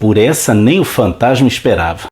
Por essa nem o fantasma esperava.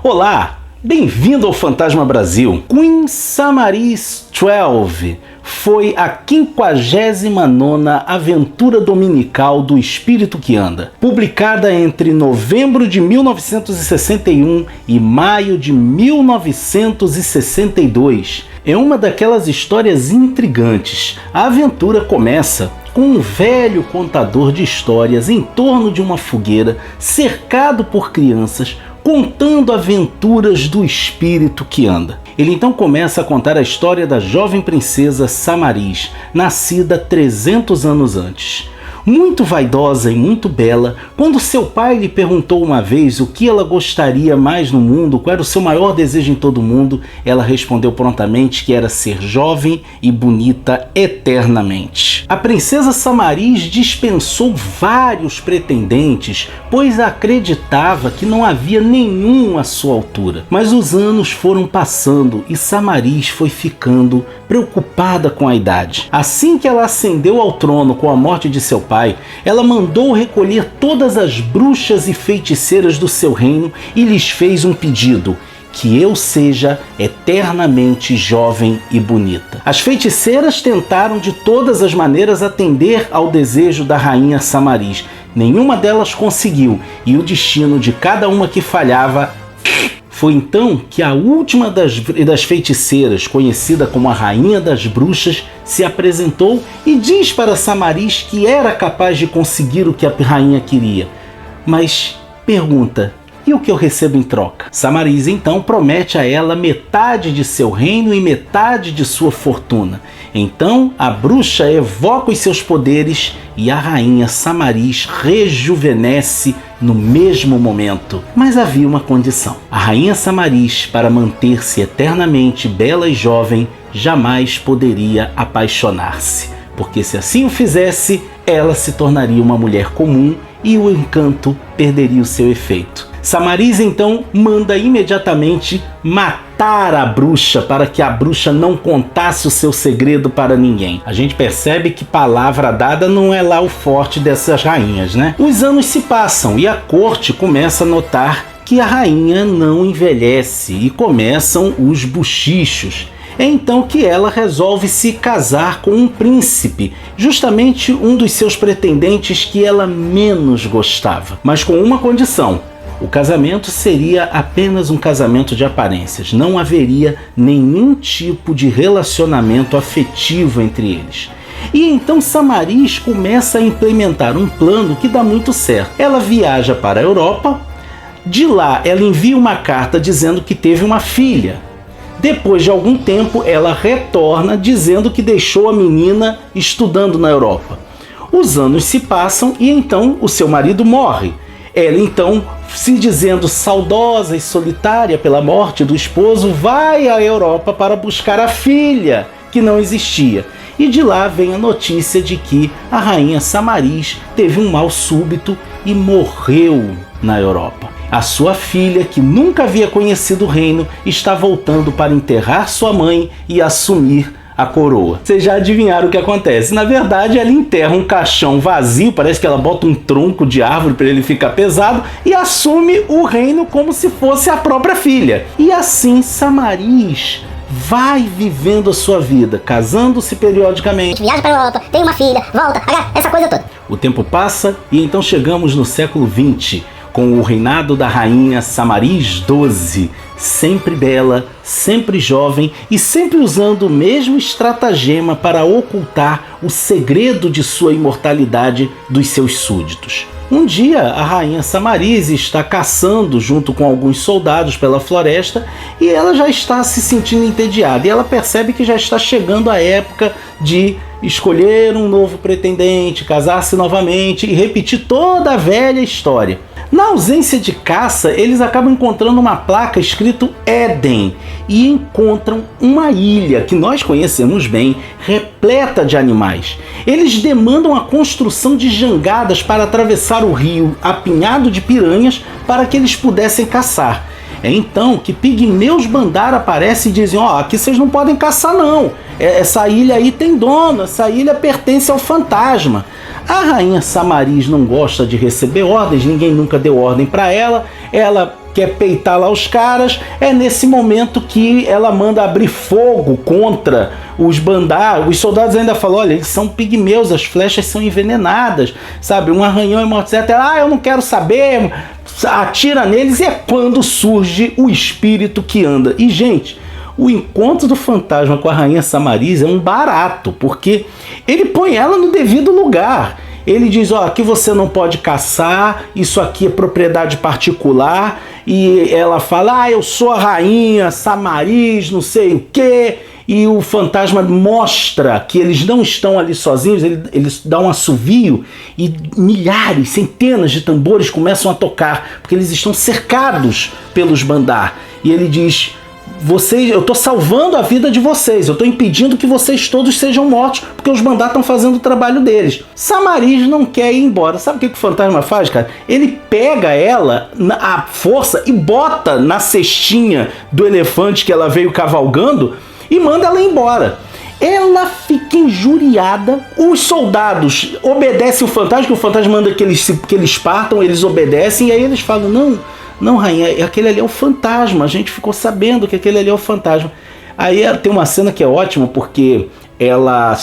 Olá, bem-vindo ao Fantasma Brasil. Queen Samaris 12 foi a 59ª aventura dominical do Espírito que Anda, publicada entre novembro de 1961 e maio de 1962. É uma daquelas histórias intrigantes. A aventura começa com um velho contador de histórias em torno de uma fogueira, cercado por crianças, contando aventuras do espírito que anda. Ele então começa a contar a história da jovem princesa Samaris, nascida 300 anos antes. Muito vaidosa e muito bela, quando seu pai lhe perguntou uma vez o que ela gostaria mais no mundo, qual era o seu maior desejo em todo o mundo, ela respondeu prontamente que era ser jovem e bonita eternamente. A princesa Samaris dispensou vários pretendentes, pois acreditava que não havia nenhum à sua altura. Mas os anos foram passando e Samaris foi ficando preocupada com a idade. Assim que ela ascendeu ao trono com a morte de seu pai, ela mandou recolher todas as bruxas e feiticeiras do seu reino e lhes fez um pedido: que eu seja eternamente jovem e bonita. As feiticeiras tentaram de todas as maneiras atender ao desejo da rainha Samaris. Nenhuma delas conseguiu, e o destino de cada uma que falhava. Foi então que a última das feiticeiras, conhecida como a Rainha das Bruxas, se apresentou e diz para Samaris que era capaz de conseguir o que a rainha queria. Mas pergunta: e o que eu recebo em troca? Samaris então promete a ela metade de seu reino e metade de sua fortuna. Então a bruxa evoca os seus poderes e a rainha Samaris rejuvenesce no mesmo momento. Mas havia uma condição. A rainha Samaris, para manter-se eternamente bela e jovem, jamais poderia apaixonar-se, porque se assim o fizesse, ela se tornaria uma mulher comum e o encanto perderia o seu efeito. Samaris então manda imediatamente matar a bruxa para que a bruxa não contasse o seu segredo para ninguém. A gente percebe que palavra dada não é lá o forte dessas rainhas, né? Os anos se passam e a corte começa a notar que a rainha não envelhece e começam os bochichos. É então que ela resolve se casar com um príncipe, justamente um dos seus pretendentes que ela menos gostava, mas com uma condição: o casamento seria apenas um casamento de aparências, não haveria nenhum tipo de relacionamento afetivo entre eles. E então Samaris começa a implementar um plano que dá muito certo. Ela viaja para a Europa, de lá ela envia uma carta dizendo que teve uma filha. Depois de algum tempo ela retorna dizendo que deixou a menina estudando na Europa. Os anos se passam e então o seu marido morre. Ela então, se dizendo saudosa e solitária pela morte do esposo, vai à Europa para buscar a filha, que não existia. E de lá vem a notícia de que a rainha Samaris teve um mal súbito e morreu na Europa. A sua filha, que nunca havia conhecido o reino, está voltando para enterrar sua mãe e assumir a coroa. Vocês já adivinharam o que acontece. Na verdade, ela enterra um caixão vazio, parece que ela bota um tronco de árvore para ele ficar pesado e assume o reino como se fosse a própria filha. E assim Samaris vai vivendo a sua vida, casando-se periodicamente. Viaja para a Europa, tem uma filha, volta, essa coisa toda. O tempo passa e então chegamos no século XX, com o reinado da rainha Samaris 12, sempre bela, sempre jovem e sempre usando o mesmo estratagema para ocultar o segredo de sua imortalidade dos seus súditos. Um dia, a rainha Samaris está caçando junto com alguns soldados pela floresta e ela já está se sentindo entediada. E ela percebe que já está chegando a época de escolher um novo pretendente, casar-se novamente e repetir toda a velha história. Na ausência de caça, eles acabam encontrando uma placa escrito Éden e encontram uma ilha que nós conhecemos bem, repleta de animais. Eles demandam a construção de jangadas para atravessar o rio apinhado de piranhas para que eles pudessem caçar. É então que pigmeus Bandar aparecem e dizem: ó, aqui vocês não podem caçar não, essa ilha aí tem dono, essa ilha pertence ao fantasma. A rainha Samaris não gosta de receber ordens, ninguém nunca deu ordem para ela quer peitar lá os caras. É nesse momento que ela manda abrir fogo contra os Bandar. Os soldados ainda falam: olha, eles são pigmeus, as flechas são envenenadas, sabe, um arranhão é morto, etc. Eu não quero saber, atira neles. E é quando surge o espírito que anda. E, gente, o encontro do fantasma com a rainha Samaris é um barato, porque ele põe ela no devido lugar. Ele diz: ó, aqui você não pode caçar, isso aqui é propriedade particular. E ela fala: eu sou a rainha Samaris, não sei o quê. E o fantasma mostra que eles não estão ali sozinhos, eles dão um assovio e milhares, centenas de tambores começam a tocar, porque eles estão cercados pelos Bandar. E ele diz: eu tô salvando a vida de vocês, eu tô impedindo que vocês todos sejam mortos, porque os Bandar estão fazendo o trabalho deles. Samaris não quer ir embora. Sabe o que o fantasma faz, cara? Ele pega ela à força e bota na cestinha do elefante que ela veio cavalgando e manda ela embora. Ela fica injuriada. Os soldados obedecem o fantasma, que o fantasma manda que eles partam, eles obedecem, e aí eles falam: não, rainha, aquele ali é o fantasma, a gente ficou sabendo que aquele ali é o fantasma. Aí tem uma cena que é ótima, porque ela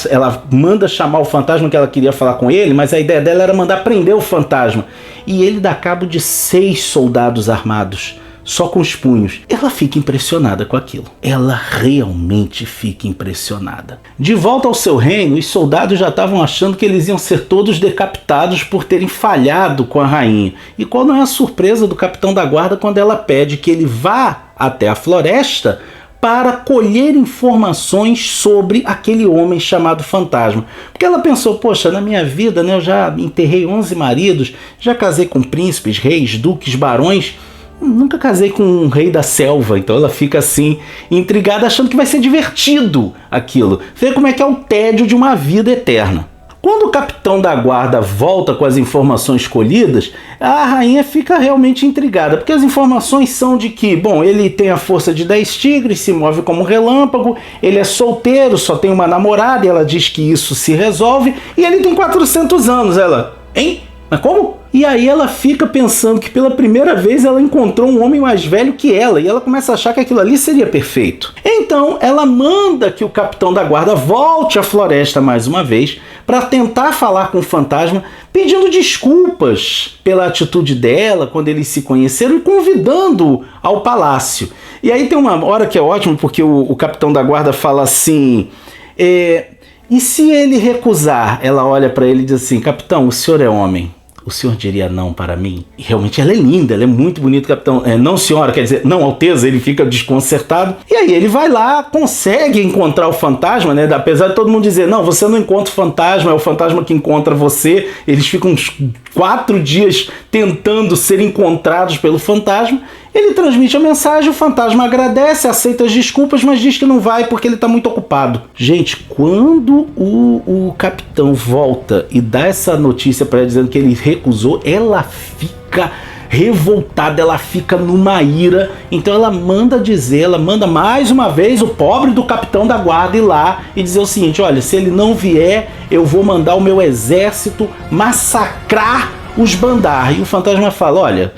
manda chamar o fantasma, que ela queria falar com ele, mas a ideia dela era mandar prender o fantasma. E ele dá cabo de 6 soldados armados, só com os punhos. Ela fica impressionada com aquilo. Ela realmente fica impressionada. De volta ao seu reino, os soldados já estavam achando que eles iam ser todos decapitados por terem falhado com a rainha. E qual não é a surpresa do capitão da guarda quando ela pede que ele vá até a floresta para colher informações sobre aquele homem chamado fantasma. Porque ela pensou: poxa, na minha vida, né, eu já enterrei 11 maridos, já casei com príncipes, reis, duques, barões, nunca casei com um rei da selva. Então ela fica assim, intrigada, achando que vai ser divertido aquilo. Vê como é que é o tédio de uma vida eterna. Quando o capitão da guarda volta com as informações colhidas, a rainha fica realmente intrigada, porque as informações são de que, bom, ele tem a força de 10 tigres, se move como relâmpago, ele é solteiro, só tem uma namorada, e ela diz que isso se resolve, e ele tem 400 anos. Ela: hein? Mas como? E aí ela fica pensando que pela primeira vez ela encontrou um homem mais velho que ela, e ela começa a achar que aquilo ali seria perfeito. Então ela manda que o capitão da guarda volte à floresta mais uma vez para tentar falar com o fantasma, pedindo desculpas pela atitude dela quando eles se conheceram e convidando-o ao palácio. E aí tem uma hora que é ótima, porque o capitão da guarda fala assim: e se ele recusar? Ela olha para ele e diz assim: capitão, o senhor é homem, o senhor diria não para mim? E realmente ela é linda, ela é muito bonita, capitão. Não, senhora, quer dizer, não, Alteza. Ele fica desconcertado. E aí ele vai lá, consegue encontrar o fantasma, né? Apesar de todo mundo dizer: não, você não encontra o fantasma, é o fantasma que encontra você. Eles ficam uns 4 dias tentando ser encontrados pelo fantasma. Ele transmite a mensagem, o fantasma agradece, aceita as desculpas, mas diz que não vai porque ele está muito ocupado. Gente, quando o capitão volta e dá essa notícia para ela dizendo que ele recusou, ela fica revoltada, ela fica numa ira. Então ela manda mais uma vez o pobre do capitão da guarda ir lá e dizer o seguinte: olha, se ele não vier, eu vou mandar o meu exército massacrar os Bandar. E o fantasma fala: olha,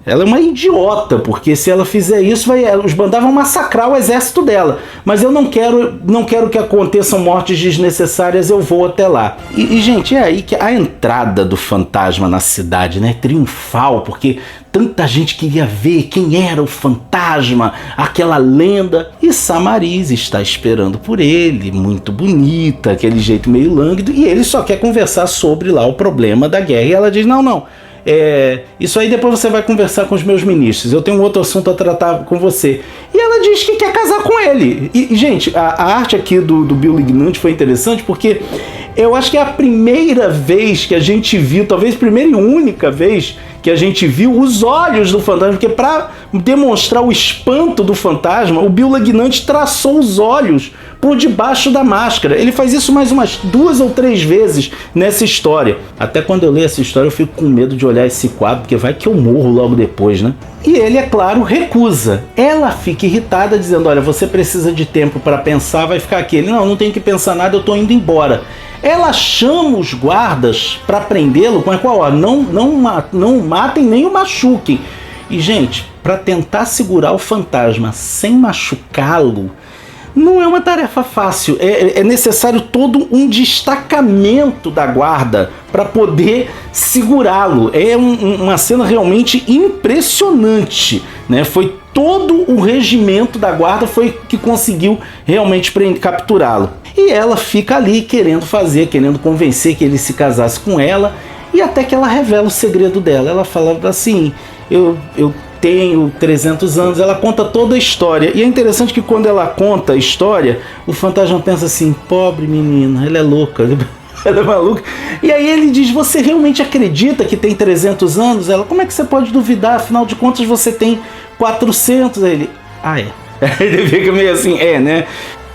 ela é uma idiota, porque se ela fizer isso, os Bandar vão massacrar o exército dela. Mas eu não quero que aconteçam mortes desnecessárias, eu vou até lá. E gente, é aí que a entrada do fantasma na cidade, né, triunfal, porque tanta gente queria ver quem era o fantasma, aquela lenda. E Samaris está esperando por ele, muito bonita, aquele jeito meio lânguido, e ele só quer conversar sobre lá o problema da guerra. E ela diz: não. Isso aí depois você vai conversar com os meus ministros, eu tenho um outro assunto a tratar com você. E ela diz que quer casar com ele. E gente, a arte aqui do Bill Lignante foi interessante, porque eu acho que é a primeira vez que a gente viu, talvez a primeira e única vez que a gente viu os olhos do fantasma, porque para demonstrar o espanto do fantasma, o Bill Lignante traçou os olhos por debaixo da máscara. Ele faz isso mais umas 2 ou 3 vezes nessa história. Até quando eu leio essa história eu fico com medo de olhar esse quadro, porque vai que eu morro logo depois, né? E ele, é claro, recusa. Ela fica irritada, dizendo, olha, você precisa de tempo para pensar, vai ficar aqui. Ele, não tenho que pensar nada, eu tô indo embora. Ela chama os guardas para prendê-lo, com a qual, não matem nem o machuquem. E, gente, para tentar segurar o fantasma sem machucá-lo, não é uma tarefa fácil. É necessário todo um destacamento da guarda para poder segurá-lo. É uma cena realmente impressionante, né? Foi todo o regimento da guarda foi que conseguiu realmente capturá-lo. E ela fica ali querendo convencer que ele se casasse com ela, e até que ela revela o segredo dela. Ela fala assim, eu tenho 300 anos, ela conta toda a história. E é interessante que quando ela conta a história, o fantasma pensa assim, pobre menina, ela é louca, ela é maluca. E aí ele diz, você realmente acredita que tem 300 anos? Ela, como é que você pode duvidar? Afinal de contas você tem 400. Aí ele, é. Ele fica meio assim, né?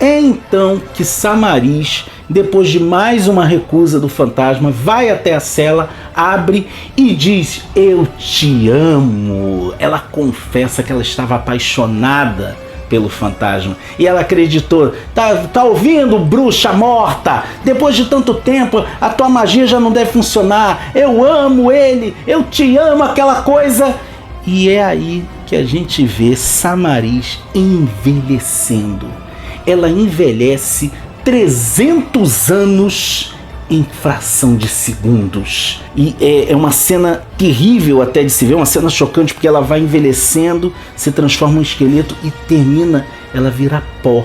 É então que Samariz, depois de mais uma recusa do fantasma, vai até a cela, abre e diz, eu te amo. Ela confessa que ela estava apaixonada pelo fantasma. E ela acreditou, tá ouvindo, bruxa morta? Depois de tanto tempo, a tua magia já não deve funcionar. Eu amo ele, eu te amo, aquela coisa. E é aí que a gente vê Samariz envelhecendo. Ela envelhece 300 anos em fração de segundos. E é uma cena terrível até de se ver, uma cena chocante, porque ela vai envelhecendo, se transforma em um esqueleto e termina, ela vira pó.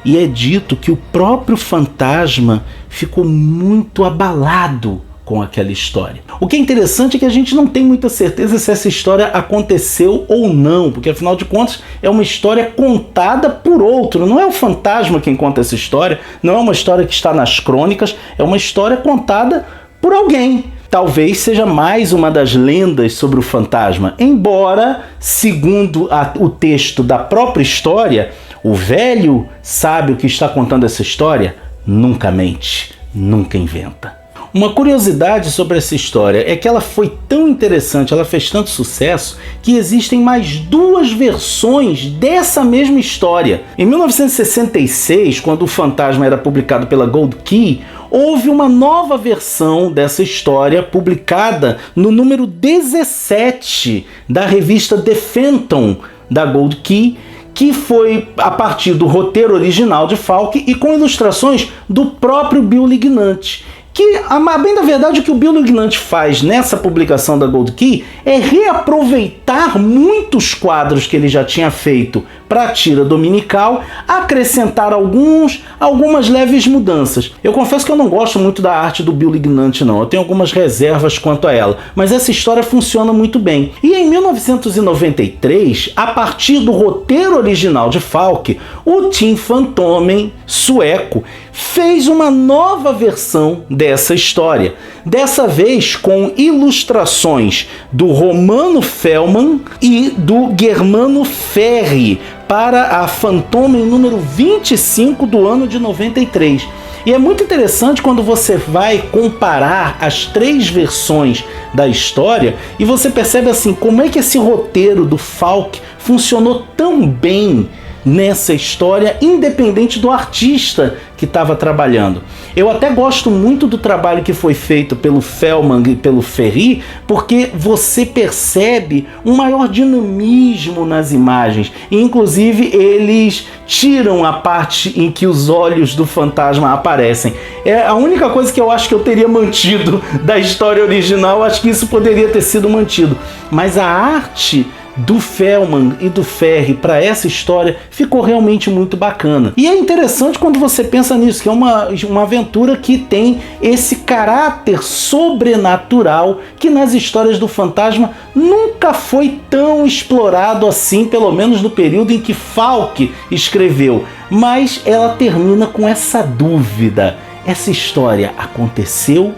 E é dito que o próprio fantasma ficou muito abalado com aquela história. O que é interessante é que a gente não tem muita certeza se essa história aconteceu ou não, porque afinal de contas é uma história contada por outro, não é o fantasma quem conta essa história, não é uma história que está nas crônicas, é uma história contada por alguém. Talvez seja mais uma das lendas sobre o fantasma, embora, segundo o texto da própria história, o velho sábio que está contando essa história nunca mente, nunca inventa. Uma curiosidade sobre essa história é que ela foi tão interessante, ela fez tanto sucesso, que existem mais 2 versões dessa mesma história. Em 1966, quando o Fantasma era publicado pela Gold Key, houve uma nova versão dessa história publicada no número 17 da revista The Phantom da Gold Key, que foi a partir do roteiro original de Falk e com ilustrações do próprio Bill Lignante. Que, a bem da verdade, o que o Bill Lignante faz nessa publicação da Gold Key é reaproveitar muitos quadros que ele já tinha feito para a tira dominical, acrescentar algumas leves mudanças. Eu confesso que eu não gosto muito da arte do Bill Lignante, não. Eu tenho algumas reservas quanto a ela, mas essa história funciona muito bem. E em 1993, a partir do roteiro original de Falk, o Tim Fantomen, sueco, fez uma nova versão dessa história. Dessa vez com ilustrações do Romano Fellman e do Germano Ferri para a Fantomen número 25 do ano de 93. E é muito interessante quando você vai comparar as 3 versões da história e você percebe assim, como é que esse roteiro do Falk funcionou tão bem nessa história, independente do artista que estava trabalhando. Eu até gosto muito do trabalho que foi feito pelo Fellman e pelo Ferri, porque você percebe um maior dinamismo nas imagens, e inclusive eles tiram a parte em que os olhos do fantasma aparecem. É a única coisa que eu acho que eu teria mantido da história original, acho que isso poderia ter sido mantido, mas a arte do Fellman e do Ferri para essa história ficou realmente muito bacana. E é interessante quando você pensa nisso, que é uma aventura que tem esse caráter sobrenatural que nas histórias do fantasma nunca foi tão explorado assim, pelo menos no período em que Falk escreveu. Mas ela termina com essa dúvida: essa história aconteceu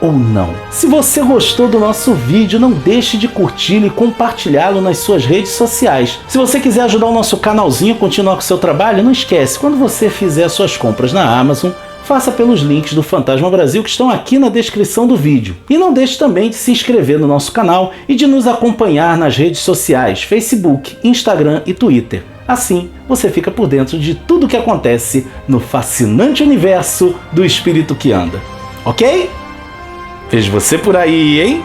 ou não. Se você gostou do nosso vídeo, não deixe de curti-lo e compartilhá-lo nas suas redes sociais. Se você quiser ajudar o nosso canalzinho a continuar com o seu trabalho, não esquece, quando você fizer suas compras na Amazon, faça pelos links do Fantasma Brasil que estão aqui na descrição do vídeo. E não deixe também de se inscrever no nosso canal e de nos acompanhar nas redes sociais, Facebook, Instagram e Twitter. Assim, você fica por dentro de tudo o que acontece no fascinante universo do espírito que anda. Ok? Vejo você por aí, hein?